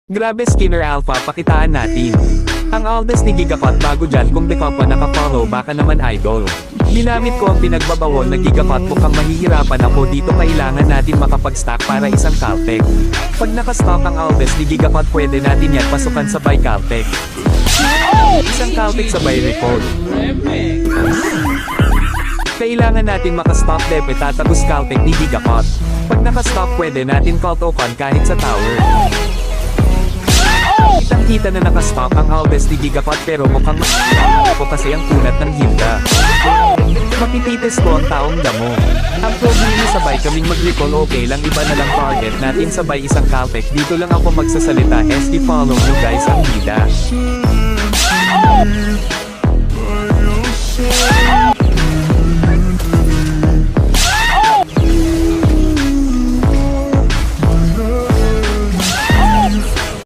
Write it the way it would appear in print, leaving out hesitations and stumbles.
Grabe Skinner Alpha, pakitaan natin. Ang Aldes ni Gigapot bago dyan kung di ka pa nakafollow baka naman idol. Ginamit ko ang pinagbabawon na Gigapot, mukhang mahihirapan ako dito, kailangan natin makapag-stock para isang Caltech. Pag nakastock ang Aldes ni Gigapot pwede natin yan pasukan sabay Caltech. Isang Caltech sabay recall. Kailangan natin makastock depe tatapos Caltech ni Gigapot. Pag nakastock pwede natin call token kahit sa tower. Kitang-kita na nakastock ang Aldes ni Gigapot pero mukhang ako kasi ang kunat ng Hilda. Mapipitis ko ang taong damo. Ang problema sabay kaming mag-recall, okay lang, iba na lang target natin sabay isang Caltech. Dito lang ako magsasalita, SD follow nyo guys ang Hilda.